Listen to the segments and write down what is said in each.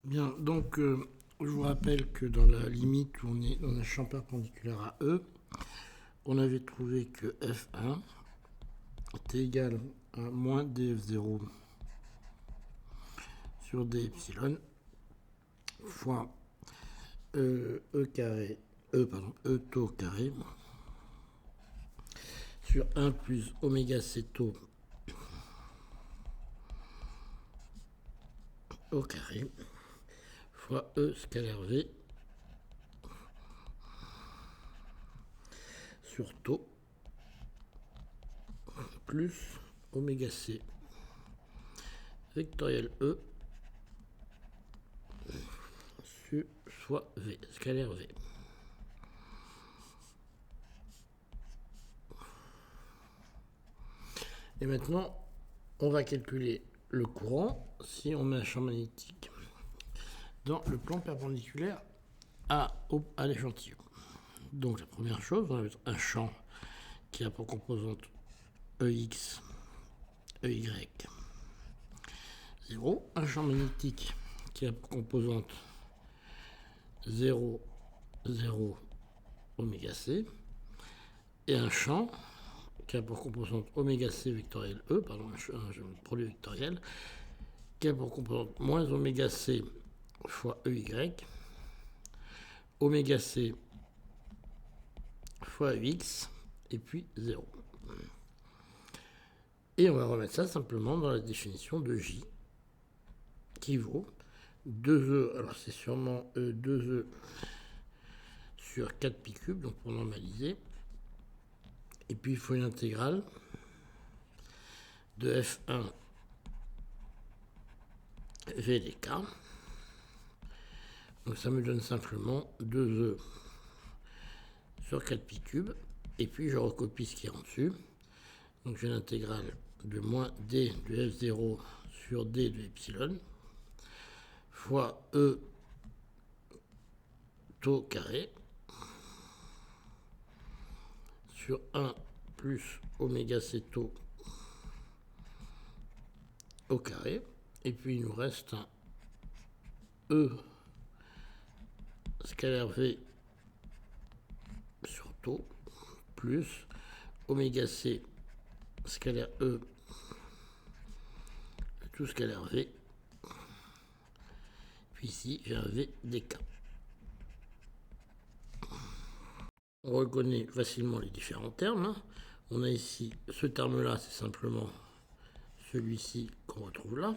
Bien, donc je vous rappelle que dans la limite où on est dans un champ perpendiculaire à E, on avait trouvé que F1 était égal à moins df0 sur d epsilon fois E carré, E tau carré sur 1 plus oméga c tau au carré fois E scalaire V sur tau plus oméga c vectoriel E fois V, scalaire V. Et maintenant, on va calculer le courant si on met un champ magnétique dans le plan perpendiculaire à l'échantillon. Donc la première chose, on va mettre un champ qui a pour composante EX, EY, 0. Un champ magnétique qui a pour composante 0, 0, oméga C. Et un champ qui a pour composante oméga C vectoriel E, pardon, un produit vectoriel, qui a pour composante moins oméga C fois EY, oméga C fois EX, et puis 0. Et on va remettre ça simplement dans la définition de J, qui vaut 2E, alors c'est sûrement 2E sur 4 pi cube, donc pour normaliser. Et puis il faut une intégrale de F1 VDK. Donc ça me donne simplement 2E sur 4 pi cube. Et puis je recopie ce qui est en dessus. Donc j'ai l'intégrale de moins d de f0 sur d de epsilon fois E tau carré sur 1 plus oméga c tau au carré. Et puis il nous reste un E scalaire V sur tau plus oméga c scalaire E tout scalaire V. Puis ici j'ai un V dk. On reconnaît facilement les différents termes. On a ici ce terme-là, c'est simplement celui-ci qu'on retrouve là.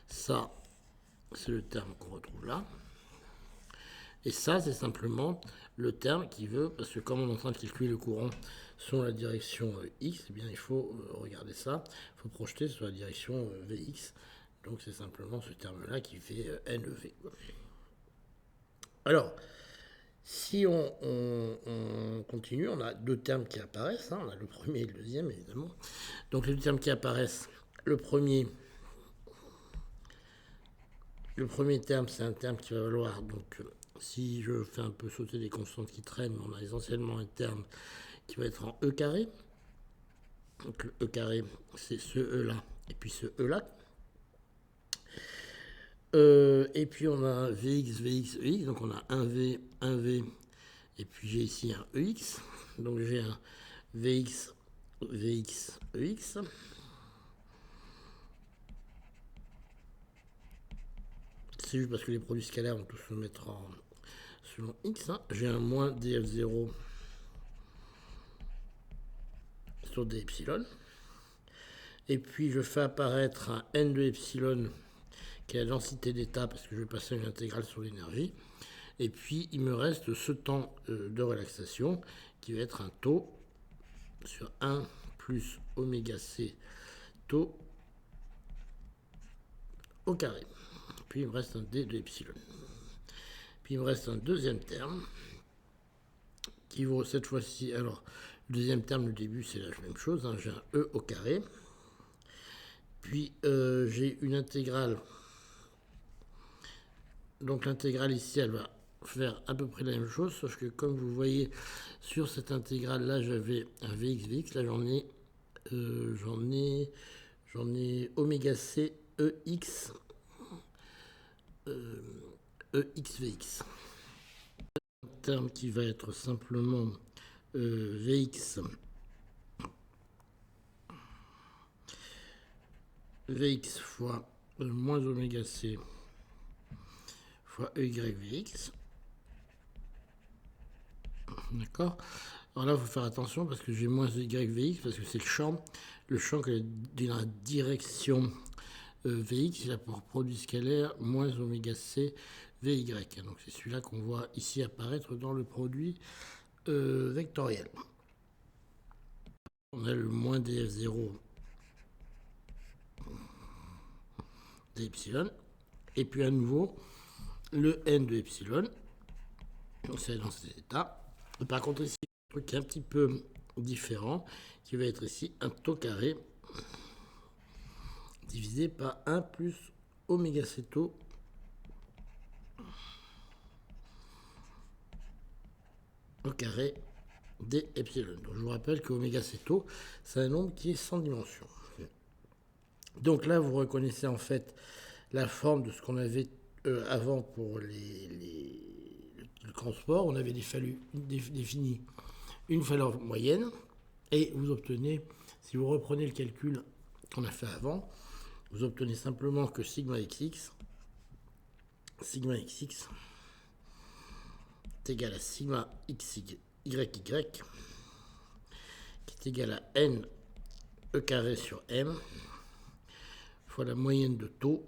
Ça, c'est le terme qu'on retrouve là. Et ça, c'est simplement le terme qui veut, parce que comme on est en train de calculer le courant sur la direction X, eh bien il faut regarder ça, il faut projeter sur la direction Vx. Donc c'est simplement ce terme-là qui fait NEV. Alors, si on continue, on a deux termes qui apparaissent. On a le premier et le deuxième, évidemment. Donc les deux termes qui apparaissent, le premier terme, c'est un terme qui va valoir, donc si je fais un peu sauter des constantes qui traînent, on a essentiellement un terme qui va être en E carré. Donc le E carré, c'est ce E là, et puis ce E là. Et puis on a un Vx, Vx, Ex, donc on a un V, et puis j'ai ici un Ex. Donc j'ai un Vx, Vx, Ex. C'est juste parce que les produits scalaires vont tous se mettre selon x. J'ai un moins df0 sur d epsilon. Et puis je fais apparaître un n de epsilon qui est la densité d'état parce que je vais passer une intégrale sur l'énergie. Et puis il me reste ce temps de relaxation qui va être un taux sur 1 plus oméga c taux au carré. Puis il me reste un d de epsilon. Puis il me reste un deuxième terme qui vaut cette fois-ci, alors le deuxième terme, le début c'est la même chose, j'ai un e au carré. Puis j'ai une intégrale. Donc l'intégrale ici, elle va faire à peu près la même chose, sauf que comme vous voyez sur cette intégrale là, j'avais un Vx, là j'en ai oméga c Ex EXVX. Un terme qui va être simplement VX fois moins oméga C fois EYVX. D'accord. Alors là, il faut faire attention parce que j'ai moins YVX parce que c'est le champ qui est dans la direction VX, il a pour produit scalaire moins oméga C VY. Donc c'est celui-là qu'on voit ici apparaître dans le produit vectoriel. On a le moins df0 d'epsilon. Et puis à nouveau, le n de epsilon. C'est dans cet état. Par contre ici, un truc un petit peu différent, qui va être ici un taux carré divisé par 1 plus oméga c taux au carré des epsilon. Donc je vous rappelle que oméga c taux, c'est un nombre qui est sans dimension. Donc là, vous reconnaissez en fait la forme de ce qu'on avait avant pour le transport. On avait défini une valeur moyenne et vous obtenez, si vous reprenez le calcul qu'on a fait avant, vous obtenez simplement que sigma xx est égal à sigma xyy qui est égal à n e carré sur m fois la moyenne de taux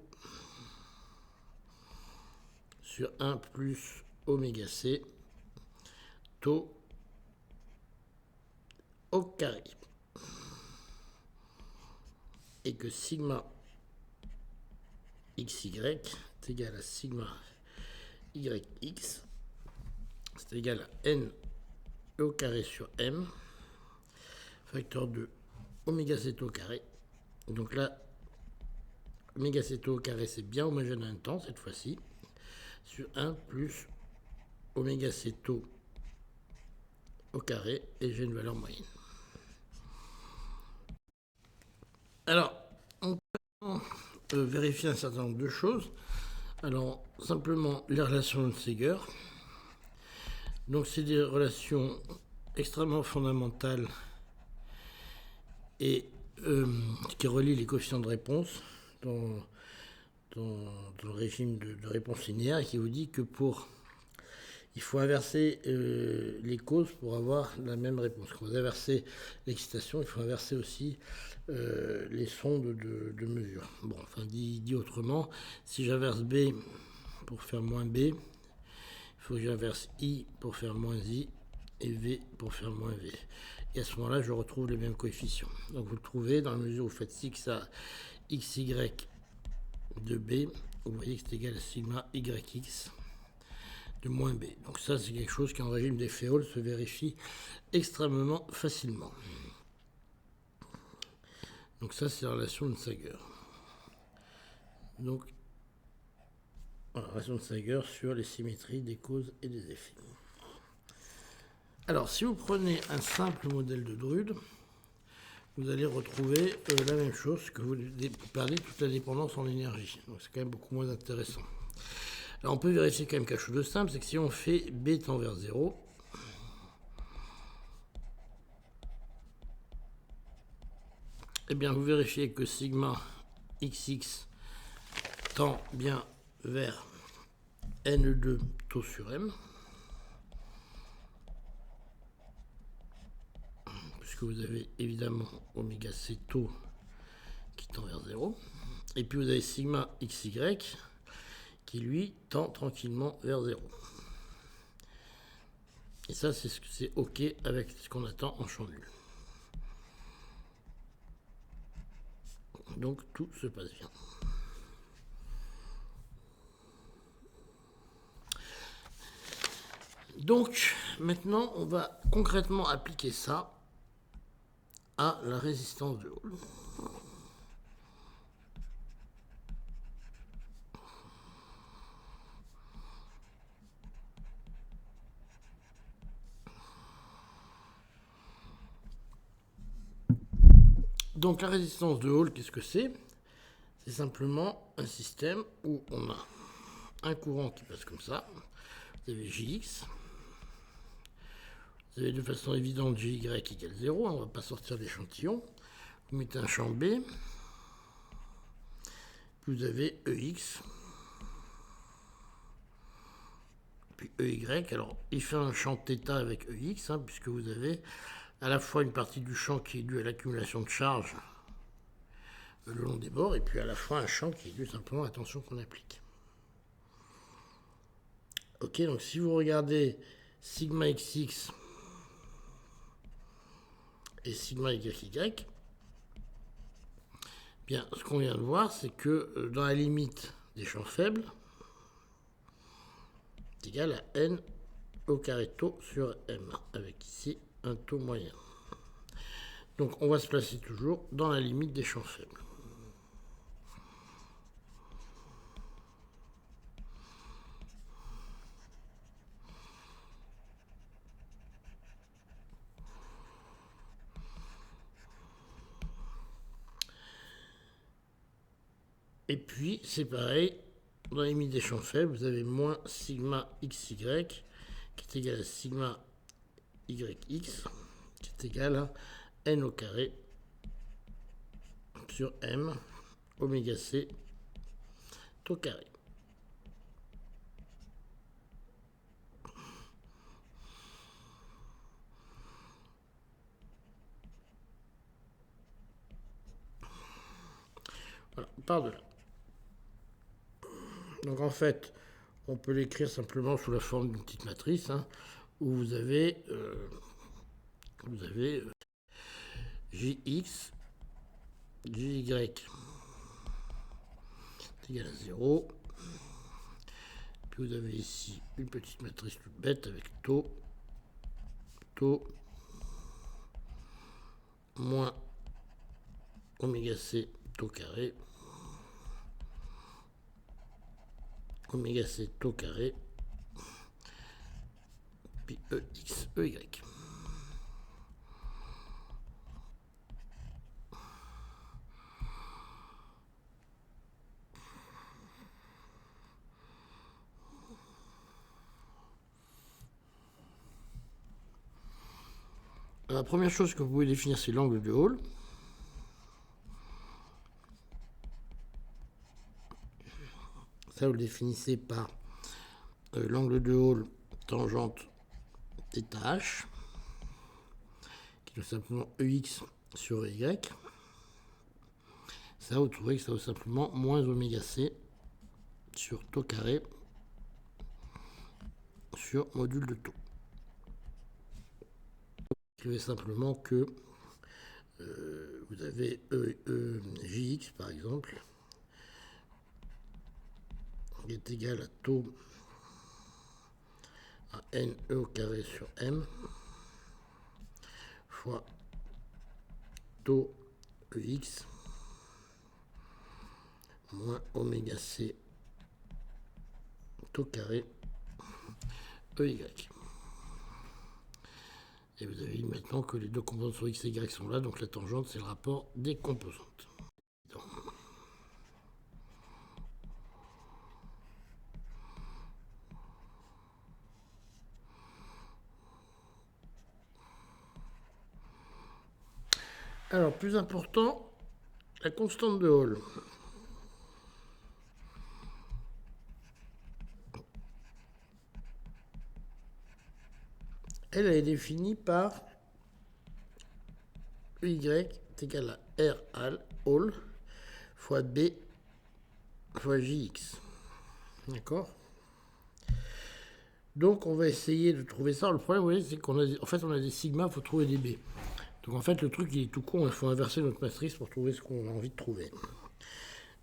sur 1 plus oméga c taux au carré. Et que sigma xy est égal à sigma yx, c'est égal à n au carré sur m, facteur de oméga c taux au carré. Donc là, oméga c taux au carré, c'est bien homogène à un temps cette fois-ci, sur 1 plus oméga c taux au carré, et j'ai une valeur moyenne. Alors, on peut vérifier un certain nombre de choses. Alors, simplement les relations de Säger. Donc, c'est des relations extrêmement fondamentales et qui relient les coefficients de réponse dans le régime de réponse linéaire et qui vous dit que il faut inverser les causes pour avoir la même réponse. Quand vous inversez l'excitation, il faut inverser aussi les sondes de mesure. Bon, enfin, dit autrement, si j'inverse B pour faire moins B, il faut que j'inverse I pour faire moins I et V pour faire moins V. Et à ce moment-là, je retrouve les mêmes coefficients. Donc vous le trouvez dans la mesure où vous faites x à xy de B, vous voyez que c'est égal à sigma yx de moins B. Donc ça, c'est quelque chose qui en régime d'effet Hall se vérifie extrêmement facilement. Donc ça, c'est la relation de Säger. Donc, voilà, la relation de Säger sur les symétries des causes et des effets. Alors, si vous prenez un simple modèle de Drude, vous allez retrouver la même chose que vous perdez toute la dépendance en énergie. Donc c'est quand même beaucoup moins intéressant. Alors on peut vérifier quand même quelque chose de simple, c'est que si on fait B tend vers 0, eh bien vous vérifiez que sigma xx tend bien vers N2 taux sur M, puisque vous avez évidemment oméga c taux qui tend vers 0, et puis vous avez sigma xy qui lui tend tranquillement vers 0. Et ça, c'est OK avec ce qu'on attend en champ nul. Donc tout se passe bien. Donc maintenant, on va concrètement appliquer ça à la résistance de Hall. Donc la résistance de Hall, qu'est-ce que c'est? C'est simplement un système où on a un courant qui passe comme ça. Vous avez Jx. Vous avez de façon évidente Jy égale 0. On ne va pas sortir l'échantillon. Vous mettez un champ B. Vous avez EX. Puis EY. Alors, il fait un champ θ avec EX, puisque vous avez à la fois une partie du champ qui est due à l'accumulation de charge le long des bords, et puis à la fois un champ qui est dû simplement à la tension qu'on applique. Ok, donc si vous regardez sigma xx et sigma yy, bien, ce qu'on vient de voir, c'est que dans la limite des champs faibles, c'est égal à n au carré tau sur m, avec ici un taux moyen. Donc on va se placer toujours dans la limite des champs faibles. Et puis, c'est pareil, dans la limite des champs faibles, vous avez moins sigma xy, qui est égal à sigma yx, qui est égal à n au carré sur m, oméga c, tau carré. Voilà, on part de là. Donc en fait, on peut l'écrire simplement sous la forme d'une petite matrice, où vous avez Jx, Jy est égal à 0. Puis vous avez ici une petite matrice toute bête avec tau moins oméga c tau carré, oméga c tau carré, puis ex, ey. La première chose que vous pouvez définir, c'est l'angle de Hall. Ça, vous le définissez par l'angle de Hall tangente θh, qui est tout simplement EX sur EY. Ça, vous trouvez que ça vaut simplement moins oméga c sur tau carré sur module de tau. Vous écrivez simplement que vous avez Jx, par exemple, qui est égal à tau à n e au carré sur m fois tau ex moins oméga c tau carré ey. Et vous avez maintenant que les deux composantes sur x et y sont là, donc la tangente, c'est le rapport des composantes. Alors, plus important, la constante de Hall. Elle est définie par EY est égal à R Hall fois B fois JX. D'accord? Donc, on va essayer de trouver ça. Le problème, vous voyez, c'est qu'on a, en fait, on a des sigma, il faut trouver des B. Donc, en fait, le truc, il est tout con. Il faut inverser notre matrice pour trouver ce qu'on a envie de trouver.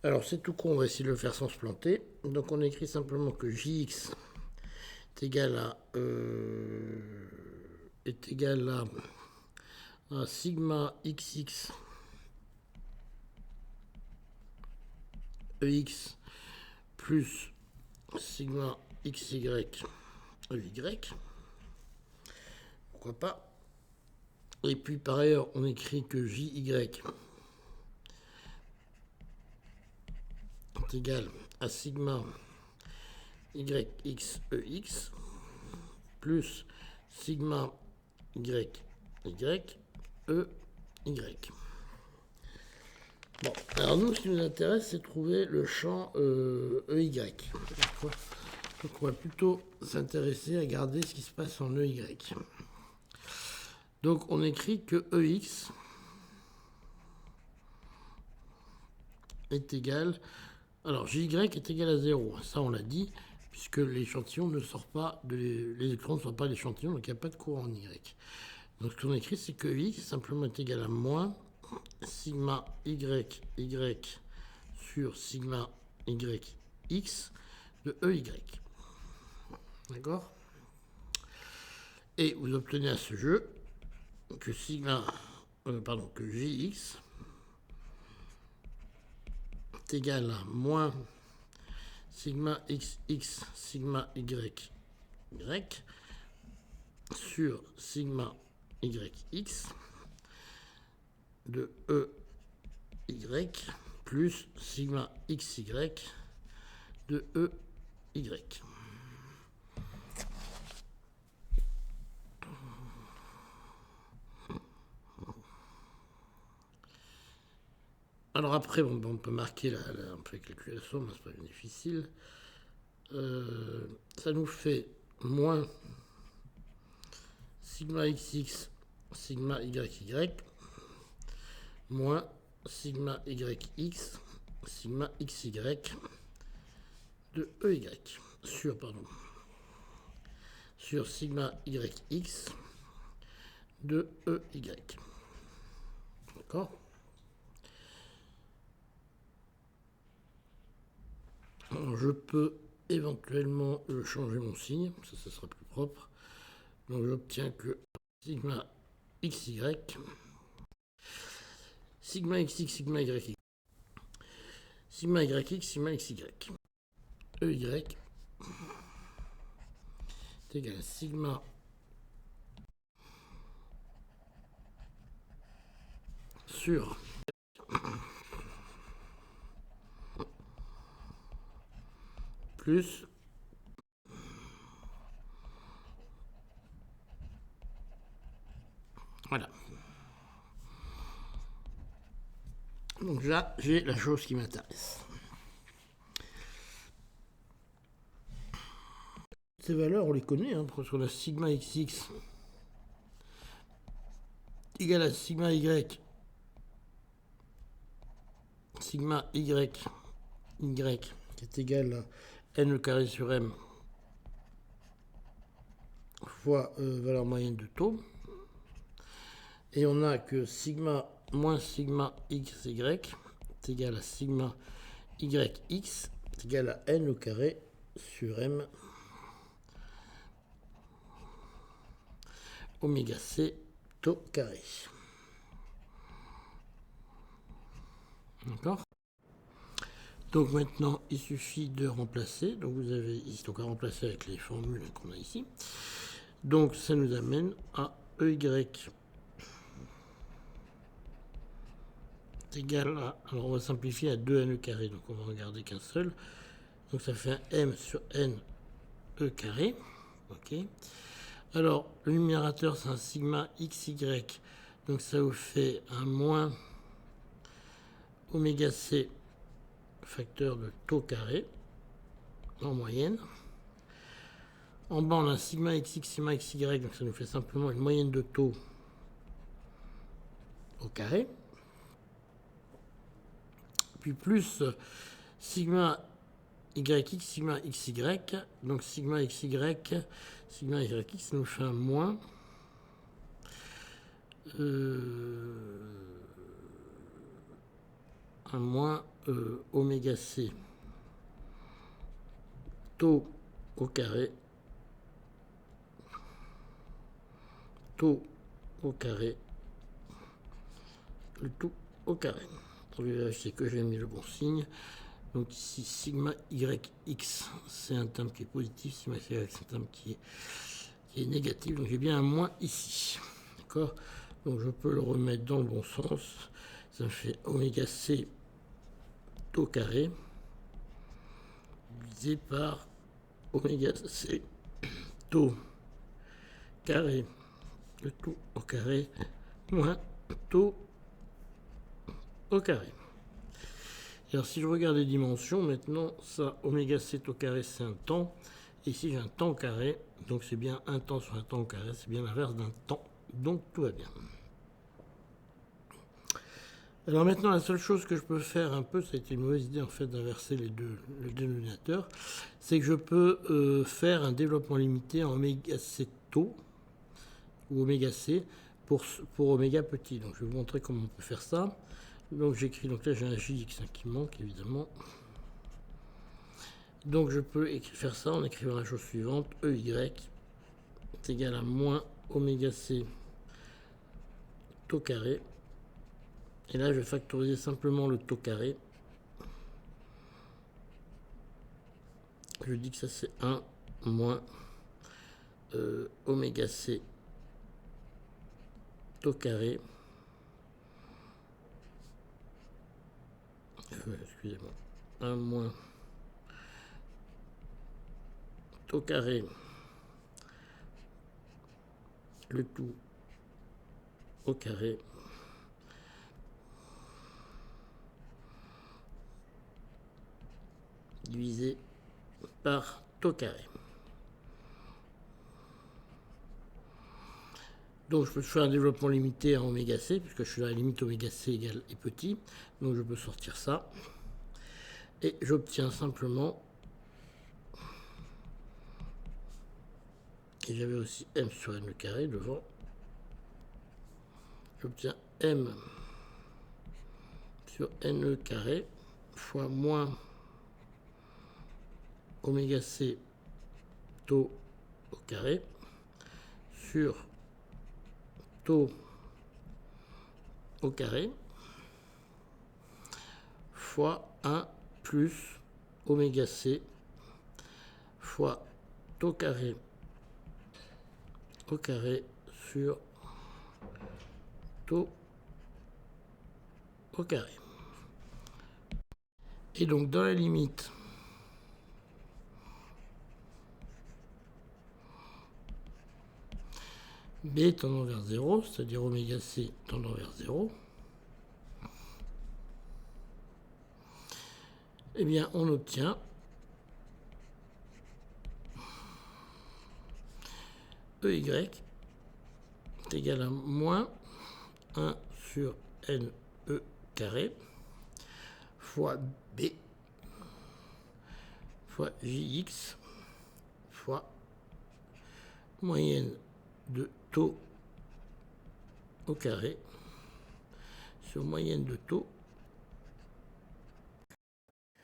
Alors, c'est tout con. On va essayer de le faire sans se planter. Donc, on écrit simplement que JX est égal à sigma XX EX plus sigma XY EY. Pourquoi pas? Et puis par ailleurs, on écrit que JY est égal à sigma YXEX plus sigma YY EY. Bon, alors nous, ce qui nous intéresse, c'est trouver le champ EY. Donc on va plutôt s'intéresser à regarder ce qui se passe en EY. Donc on écrit que EX est égal... Alors JY est égal à 0, ça on l'a dit, puisque l'échantillon ne sort pas, les électrons ne sortent pas de l'échantillon, donc il n'y a pas de courant en Y. Donc ce qu'on écrit, c'est que EX simplement est égal à moins sigma YY sur sigma YX de EY. D'accord? Et vous obtenez à ce jeu que que JX est égal à moins sigma XX sigma YY sur sigma YX de EY plus sigma XY de EY. Alors après, on peut marquer, on peut calculer la somme, c'est pas bien difficile. Ça nous fait moins sigma XX sigma YY moins sigma YX sigma XY de EY sur sigma YX de EY. D'accord? Alors je peux éventuellement changer mon signe, ça sera plus propre. Donc j'obtiens que sigma XY, sigma XX, sigma YX, sigma YX, sigma XY, EY est égal à sigma sur plus voilà. Donc là, j'ai la chose qui m'intéresse. Ces valeurs, on les connaît, parce qu'on a sigma XX égale à sigma Y, sigma Y, qui est égal à n carré sur m fois valeur moyenne de taux. Et on a que sigma moins sigma XY est égal à sigma YX est égal à n au carré sur m oméga c taux carré. D'accord? Donc maintenant, il suffit de remplacer. Donc vous avez ici, donc à remplacer avec les formules qu'on a ici. Donc ça nous amène à EY est égal à, alors on va simplifier à 2n carré, donc on va regarder qu'un seul. Donc ça fait un m sur n e carré. Ok. Alors le numérateur c'est un sigma xy, donc ça vous fait un moins oméga c facteur de taux carré en moyenne. En bas, on a sigma xx, sigma xy, donc ça nous fait simplement une moyenne de taux au carré. Puis plus sigma yx, sigma xy, donc sigma xy, sigma yx, ça nous fait un moins oméga c taux au carré, le tout au carré. Pour vérifier que j'ai mis le bon signe. Donc ici, sigma yx, c'est un terme qui est positif, sigma y, c'est un terme qui est négatif. Donc j'ai bien un moins ici. D'accord? Donc je peux le remettre dans le bon sens. Ça me fait oméga c taux carré divisé par oméga C taux carré, le tout au carré, moins taux au carré. Alors si je regarde les dimensions, maintenant, ça, oméga C taux carré, c'est un temps. Ici, j'ai un temps carré, donc c'est bien un temps sur un temps au carré, c'est bien l'inverse d'un temps. Donc tout va bien. Alors maintenant, la seule chose que je peux faire un peu, ça a été une mauvaise idée en fait d'inverser les deux, le dénominateur, c'est que je peux faire un développement limité en oméga C taux ou oméga C pour oméga petit. Donc je vais vous montrer comment on peut faire ça. Donc j'écris, donc là j'ai un JX qui manque évidemment. Donc je peux faire ça en écrivant la chose suivante, EY est égal à moins oméga C taux carré. Et là, je vais factoriser simplement le taux carré. Je dis que ça, c'est 1 moins oméga C taux carré. Excusez-moi. 1 moins taux carré, le tout au carré, divisé par taux carré. Donc je peux faire un développement limité en oméga C, puisque je suis à la limite oméga C égale est petit. Donc je peux sortir ça. Et j'obtiens simplement, et j'avais aussi M sur N le carré devant, j'obtiens M sur NE carré fois moins oméga C taux au carré sur taux au carré fois 1 plus oméga C fois taux carré au carré sur taux au carré. Et donc dans la limite B tendant vers 0, c'est-à-dire oméga C tendant vers 0, eh bien on obtient EY est égal à moins 1 sur NE carré fois B fois JX fois moyenne de taux au carré sur moyenne de taux,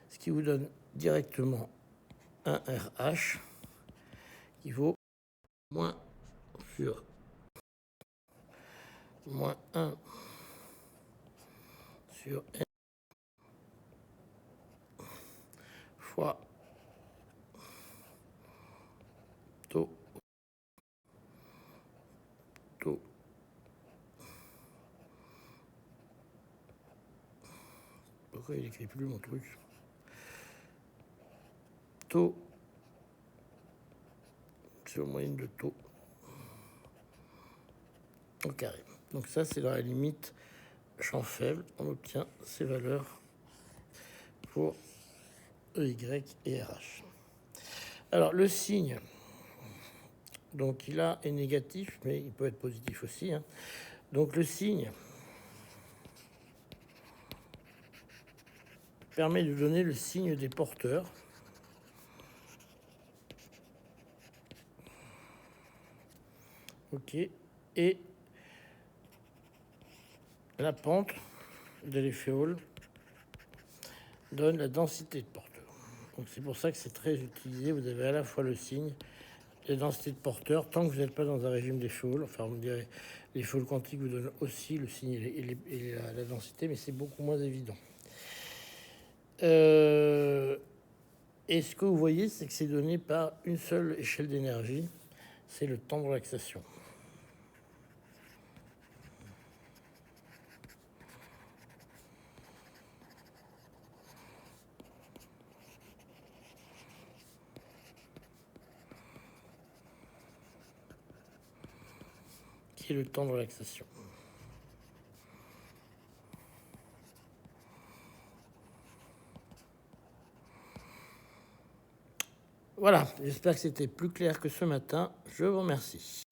ce qui vous donne directement un RH qui vaut moins sur moins 1 sur N fois taux pourquoi il écrit plus mon truc, taux sur moyenne de taux au carré. Donc ça, c'est dans la limite champ faible. On obtient ces valeurs pour EY et RH. Alors, le signe, donc il est négatif, mais il peut être positif aussi. Hein. Donc, le signe permet de donner le signe des porteurs. OK. Et la pente de l'effet Hall donne la densité de porteurs. Donc c'est pour ça que c'est très utilisé. Vous avez à la fois le signe et la densité de porteurs, tant que vous n'êtes pas dans un régime d'effet Hall. Enfin, on dirait l'effet Hall quantique vous donne aussi le signe et la densité, mais c'est beaucoup moins évident. Et ce que vous voyez, c'est que c'est donné par une seule échelle d'énergie, c'est le temps de relaxation. qui est le temps de relaxation. Voilà, j'espère que c'était plus clair que ce matin. Je vous remercie.